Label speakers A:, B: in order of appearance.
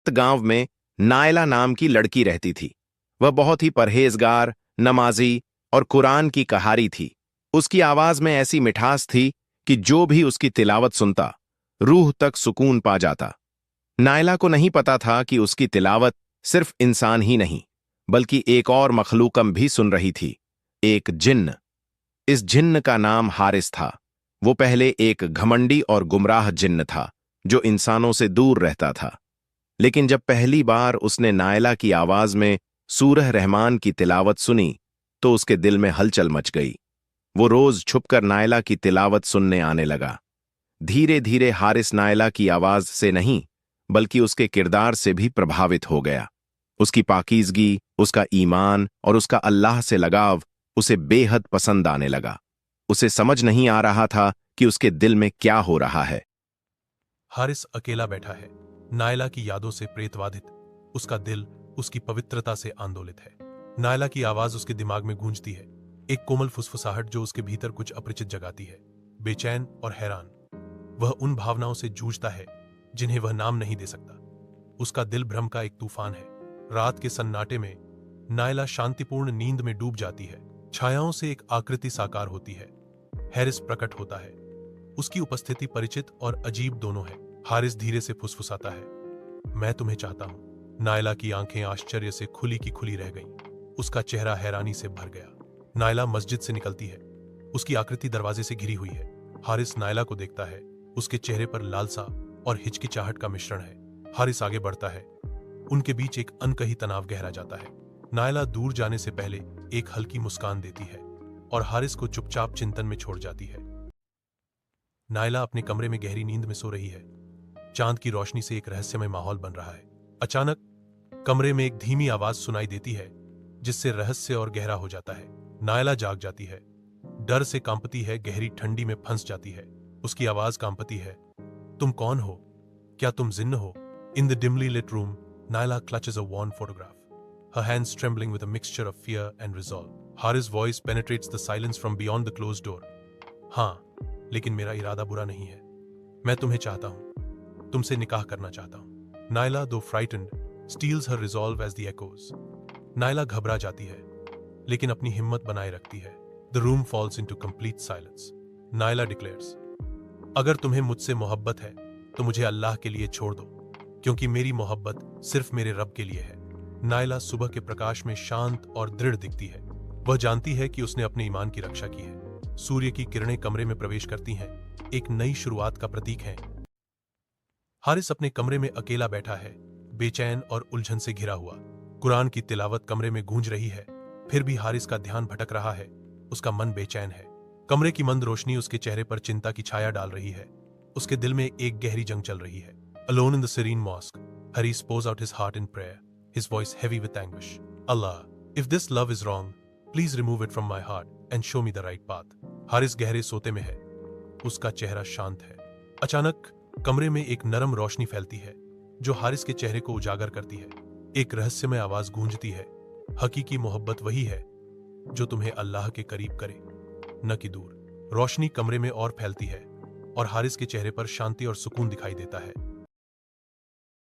A: सख्त गांव में नायला नाम की लड़की रहती थी। वह बहुत ही परहेजगार, नमाजी और कुरान की कहारी थी। उसकी आवाज में ऐसी मिठास थी कि जो भी उसकी तिलावत सुनता, रूह तक सुकून पा जाता। नायला को नहीं पता था कि उसकी तिलावत सिर्फ इंसान ही नहीं, बल्कि एक और मखलूकम भी सुन रही थी, एक जिन्न। इस जिन्न का नाम हारिस था। वो पहले एक घमंडी और गुमराह जिन्न था, जो इंसानों से दूर रहता था। लेकिन जब पहली बार उसने नायला की आवाज में सूरह रहमान की तिलावत सुनी, तो उसके दिल में हलचल मच गई। वो रोज छुपकर नायला की तिलावत सुनने आने लगा। धीरे धीरे हारिस नायला की आवाज से नहीं, बल्कि उसके किरदार से भी प्रभावित हो गया। उसकी पाकीज़गी, उसका ईमान और उसका अल्लाह से लगाव उसे बेहद पसंद आने लगा। उसे समझ नहीं आ रहा था कि उसके दिल में क्या हो रहा है।
B: हारिस अकेला बैठा है, नायला की यादों से प्रेतवाधित। उसका दिल उसकी पवित्रता से आंदोलित है। नायला की आवाज उसके दिमाग में गूंजती है, एक कोमल फुसफुसाहट जो उसके भीतर कुछ अपरिचित जगाती है। बेचैन और हैरान, वह उन भावनाओं से जूझता है जिन्हें वह नाम नहीं दे सकता। उसका दिल भ्रम का एक तूफान है। रात के सन्नाटे में नायला शांतिपूर्ण नींद में डूब जाती है। छायाओं से एक आकृति साकार होती है। हैरिस प्रकट होता है। उसकी उपस्थिति परिचित और अजीब दोनों है। हारिस धीरे से फुसफुसाता है, मैं तुम्हें चाहता हूं। नायला की आंखें आश्चर्य से खुली की खुली रह गईं। उसका चेहरा हैरानी से भर गया। नायला मस्जिद से निकलती है। उसकी आकृति दरवाजे से घिरी हुई है। हारिस नायला को देखता है। उसके चेहरे पर लालसा और हिचकिचाहट का मिश्रण है। हारिस आगे बढ़ता है। उनके बीच एक अनकही तनाव गहरा जाता है। नायला दूर जाने से पहले एक हल्की मुस्कान देती है और हारिस को चुपचाप चिंतन में छोड़ जाती है। नायला अपने कमरे में गहरी नींद में सो रही है। चांद की रोशनी से एक रहस्यमय माहौल बन रहा है। अचानक कमरे में एक धीमी आवाज सुनाई देती है, जिससे रहस्य और गहरा हो जाता है। नायला जाग जाती है, डर से कांपती है, गहरी ठंडी में फंस जाती है। उसकी आवाज कांपती है, तुम कौन हो? क्या तुम जिन्न हो? In the dimly lit room, Naila clutches a worn photograph, her hands trembling with a mixture of fear and resolve. Haris' voice penetrates the silence from beyond the closed door. हाँ, लेकिन मेरा इरादा बुरा नहीं है। मैं तुम्हें चाहता हूं, तुमसे निकाह करना चाहता हूं। Naila, though frightened, steals her resolve as the echoes. Naila घबरा जाती है, लेकिन अपनी हिम्मत बनाए रखती है। The room falls into complete silence. Naila declares, अगर तुम्हें मुझसे मोहब्बत है, तो मुझे अल्लाह के लिए छोड़ दो, क्योंकि मेरी मोहब्बत सिर्फ मेरे रब के लिए है। नायला सुबह के प्रकाश में शांत और दृढ़ दिखती है। वह जानती है कि उसने अपने ईमान की रक्षा की है। सूर्य की किरणें कमरे में प्रवेश करती हैं, एक नई शुरुआत का प्रतीक है। हारिस अपने कमरे में अकेला बैठा है, बेचैन और उलझन से घिरा हुआ। कुरान की तिलावत कमरे में गूंज रही है, फिर भी हारिस का ध्यान भटक रहा है। उसका मन बेचैन है। कमरे की मंद रोशनी उसके चेहरे पर चिंता की छाया डाल रही है। उसके दिल में एक गहरी जंग चल रही है। Alone in the serene mosque, Haris pours out his heart in prayer, his voice heavy with anguish. Allah, if this love is wrong, please remove it from my heart and show me the right path. Haris गहरे सोते में है। उसका चेहरा शांत है। अचानक कमरे में एक नरम रोशनी फैलती है, जो हारिस के चेहरे को उजागर करती है। एक रहस्यमय आवाज गूंजती है, हकीकी मोहब्बत वही है जो तुम्हें अल्लाह के करीब करे, न कि दूर। रोशनी कमरे में और फैलती है और हारिस के चेहरे पर शांति और सुकून दिखाई देता है।